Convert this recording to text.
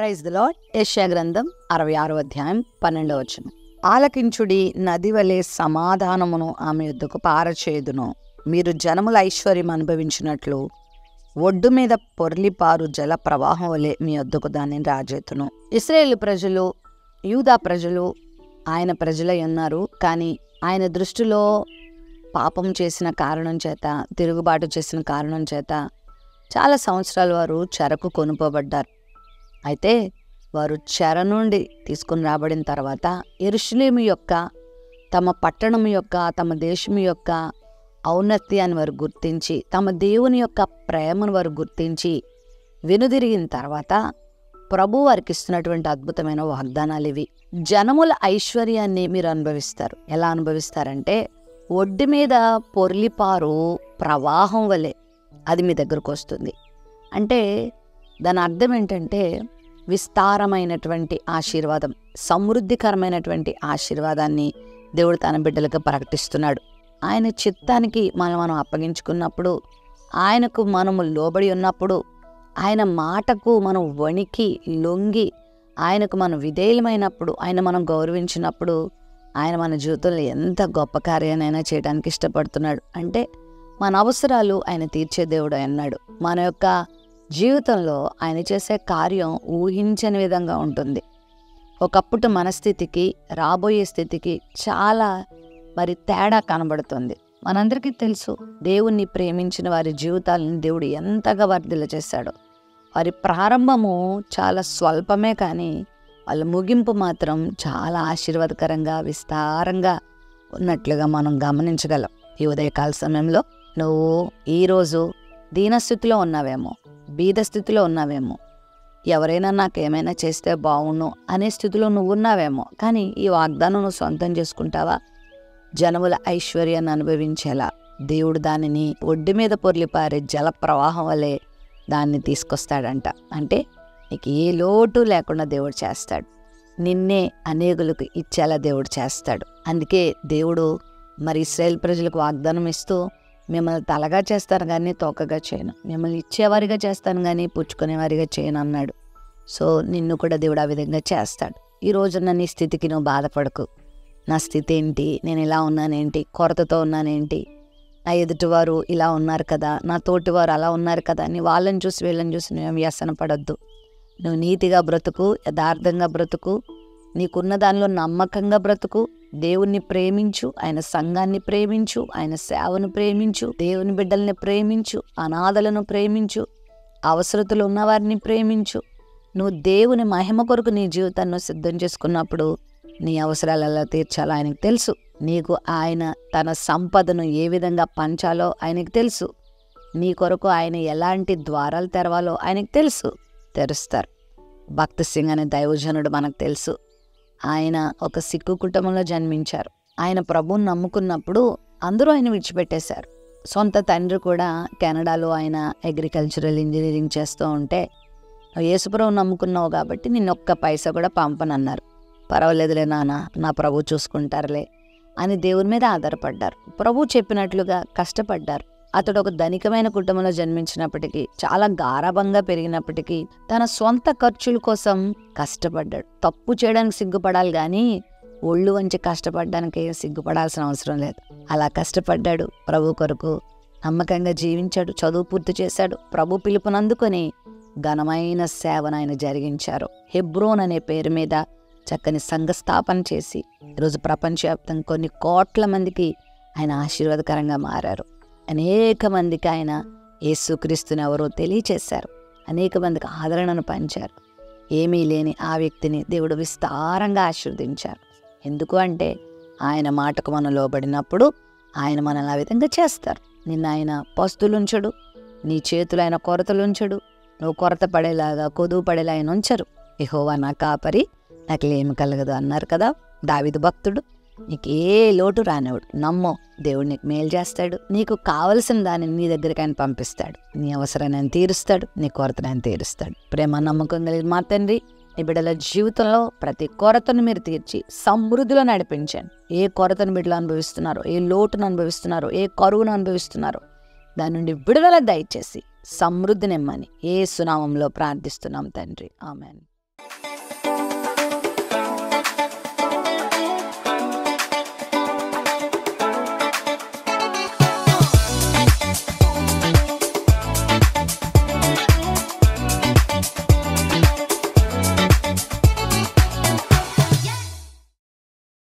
Praise the lord. యెషయా గ్రంథం 66వ అధ్యాయం 12వ వచనం. ఆలకించుడి, నది వలె సమాధానమును ఆమె యొద్దకు పారచేయుదును. మీరు జనముల ఐశ్వర్యం అనుభవించినట్లు ఒడ్డు మీద పొర్లిపారు జల ప్రవాహం వలె మీ యొద్దకు దాన్ని రాజెత్తును. ఇశ్రాయేలు ప్రజలు, యూదా ప్రజలు ఆయన ప్రజలై ఉన్నారు. కానీ ఆయన దృష్టిలో పాపం చేసిన కారణం చేత, తిరుగుబాటు చేసిన కారణం చేత చాలా సంవత్సరాలు వారు చెరకు కొనుపోబడ్డారు. అయితే వారు చెర నుండి తీసుకుని రాబడిన తర్వాత యెరూషలేము యొక్క, తమ పట్టణం యొక్క, తమ దేశం యొక్క ఔన్నత్యాన్ని వారు గుర్తించి, తమ దేవుని యొక్క ప్రేమను వారు గుర్తించి వెనుదిరిగిన తర్వాత ప్రభు వారికి ఇస్తున్నటువంటి అద్భుతమైన వాగ్దానాలు ఇవి. జనముల ఐశ్వర్యాన్ని మీరు అనుభవిస్తారు. ఎలా అనుభవిస్తారంటే, ఒడ్డు మీద పొర్లిపారు ప్రవాహం వలె అది మీ దగ్గరకు వస్తుంది. అంటే దాని అర్థం ఏంటంటే, విస్తారమైనటువంటి ఆశీర్వాదం, సమృద్ధికరమైనటువంటి ఆశీర్వాదాన్ని దేవుడు తన బిడ్డలకు ప్రకటిస్తున్నాడు. ఆయన చిత్తానికి మనం అప్పగించుకున్నప్పుడు, ఆయనకు మనము లోబడి ఉన్నప్పుడు, ఆయన మాటకు మనం వణికి లొంగి ఆయనకు మనం విధేయులమైనప్పుడు, ఆయన మనం గౌరవించినప్పుడు, ఆయన మన జీవితంలో ఎంత గొప్ప కార్యాన్నైనా చేయడానికి ఇష్టపడుతున్నాడు. అంటే మన అవసరాలు ఆయన తీర్చే దేవుడు అన్నాడు. మన యొక్క జీవితంలో ఆయన చేసే కార్యం ఊహించని విధంగా ఉంటుంది. ఒకప్పుడు మన స్థితికి, రాబోయే స్థితికి చాలా తేడా కనబడుతుంది. మనందరికీ తెలుసు, దేవుణ్ణి ప్రేమించిన వారి జీవితాలను దేవుడు ఎంతగా వర్ధిల్ల చేశాడో. వారి ప్రారంభము చాలా స్వల్పమే, కానీ వాళ్ళ ముగింపు మాత్రం చాలా ఆశీర్వాదకరంగా, విస్తారంగా ఉన్నట్లుగా మనం గమనించగలం. ఈ ఉదయకాల సమయంలో నువ్వు ఈరోజు దీనస్థితిలో ఉన్నావేమో, బీద స్థితిలో ఉన్నావేమో, ఎవరైనా నాకేమైనా చేస్తే బావుణ్ణు అనే స్థితిలో నువ్వు ఉన్నావేమో. కానీ ఈ వాగ్దానం నువ్వు సొంతం చేసుకుంటావా? జనముల ఐశ్వర్యాన్ని అనుభవించేలా దేవుడు దానిని ఒడ్డు మీద పొర్లిపారే జల ప్రవాహం వలె దాన్ని తీసుకొస్తాడంట. అంటే నీకు ఏ లోటు లేకుండా దేవుడు చేస్తాడు. నిన్నే అనేకులకు ఇచ్చేలా దేవుడు చేస్తాడు. అందుకే దేవుడు ఇశ్రాయేలు ప్రజలకు వాగ్దానం ఇస్తూ, మిమ్మల్ని తలగా చేస్తాను కానీ తోకగా చేయను, మిమ్మల్ని ఇచ్చేవారిగా చేస్తాను కానీ పుచ్చుకునేవారిగా చేయను అన్నాడు. సో నిన్ను కూడా దేవుడు ఆ విధంగా చేస్తాడు. ఈ రోజున నీ స్థితికి నువ్వు బాధపడకు. నా స్థితి ఏంటి, నేను ఇలా ఉన్నానేంటి, కొరతతో ఉన్నానేంటి, నా ఎదుటివారు ఇలా ఉన్నారు కదా, నా తోటివారు అలా ఉన్నారు కదా అని వాళ్ళని చూసి వీళ్ళని చూసి నువ్వేం వ్యసన పడొద్దు. నువ్వు నీతిగా బ్రతుకు, యథార్థంగా బ్రతుకు, నీకున్న దానిలో నమ్మకంగా బ్రతుకు, దేవుణ్ణి ప్రేమించు, ఆయన సంఘాన్ని ప్రేమించు, ఆయన సేవను ప్రేమించు, దేవుని బిడ్డల్ని ప్రేమించు, అనాథలను ప్రేమించు, అవసరతలు ఉన్నవారిని ప్రేమించు. నువ్వు దేవుని మహిమ కొరకు నీ జీవితాన్ని సిద్ధం చేసుకున్నప్పుడు నీ అవసరాలు ఎలా తీర్చాలో ఆయనకు తెలుసు. నీకు ఆయన తన సంపదను ఏ విధంగా పంచాలో ఆయనకు తెలుసు. నీ కొరకు ఆయన ఎలాంటి ద్వారాలు తెరవాలో ఆయనకు తెలుసు. తెరుస్తారు. భక్త సింగ్ అనే దైవజనుడు మనకు తెలుసు. ఆయన ఒక సిక్కు కుటుంబంలో జన్మించారు. ఆయన ప్రభువుని నమ్ముకున్నప్పుడు అందరూ ఆయన విడిచిపెట్టేశారు. సొంత తండ్రి కూడా కెనడాలో ఆయన అగ్రికల్చరల్ ఇంజనీరింగ్ చేస్తూ ఉంటే, యేసుప్రభువు నమ్ముకున్నావు కాబట్టి నిన్ను ఒక్క పైసా కూడా పంపనన్నారు. పర్వాలేదులే నాన్న, నా ప్రభు చూసుకుంటారులే అని దేవుని మీద ఆధారపడ్డారు. ప్రభు చెప్పినట్లుగా కష్టపడ్డారు. అతడు ఒక ధనికమైన కుటుంబంలో జన్మించినప్పటికీ, చాలా గారాబంగా పెరిగినప్పటికీ తన సొంత ఖర్చుల కోసం కష్టపడ్డాడు. తప్పు చేయడానికి సిగ్గుపడాలి కానీ ఒళ్ళు వంచి కష్టపడడానికి సిగ్గుపడాల్సిన అవసరం లేదు. అలా కష్టపడ్డాడు. ప్రభు కొరకు నమ్మకంగా జీవించాడు. చదువు పూర్తి చేశాడు. ప్రభు పిలుపునందుకొని ఘనమైన సేవను ఆయన జరిగించారు. హెబ్రోన్ అనే పేరు మీద చక్కని సంఘ స్థాపన చేసి ఈరోజు ప్రపంచవ్యాప్తంగా కొన్ని కోట్ల మందికి ఆయన ఆశీర్వాదకరంగా మారారు. అనేక మందికి ఆయన యేసుక్రీస్తుని ఎవరో తెలియచేశారు. అనేక మందికి ఆదరణను పంచారు. ఏమీ లేని ఆ వ్యక్తిని దేవుడు విస్తారంగా ఆశీర్వదించారు. ఎందుకు అంటే ఆయన మాటకు మనం లోబడినప్పుడు ఆయన మనల్ని ఆ విధంగా చేస్తారు. నిన్న ఆయన పస్తులుంచడు, నీ చేతులు ఆయన కొరతలుంచడు, నువ్వు కొరత పడేలాగా, కొదువు పడేలా ఆయన ఉంచరు. యెహోవా నా కాపరి, నాకు ఏమి కలగదు అన్నారు కదా దావీదు భక్తుడు. నీకు ఏ లోటు రానివాడు. నమ్మో, దేవుడు నీకు మేలు చేస్తాడు. నీకు కావలసిన దానిని నీ దగ్గరికి ఆయన పంపిస్తాడు. నీ అవసరాన్ని ఆయన తీరుస్తాడు, నీ కొరతను ఆయన తీరుస్తాడు. ప్రేమ నమ్మకం కలిగి మా తండ్రి, నీ బిడ్డల జీవితంలో ప్రతి కొరతను మీరు తీర్చి సమృద్ధిలో నడిపించండి. ఏ కొరతను బిడ్డలు అనుభవిస్తున్నారో, ఏ లోటును అనుభవిస్తున్నారో, ఏ కరువును అనుభవిస్తున్నారో దాని నుండి విడుదల దయచేసి సమృద్ధినిమ్మని యేసు నామములో ప్రార్థిస్తున్నాం తండ్రి. ఆమేన్.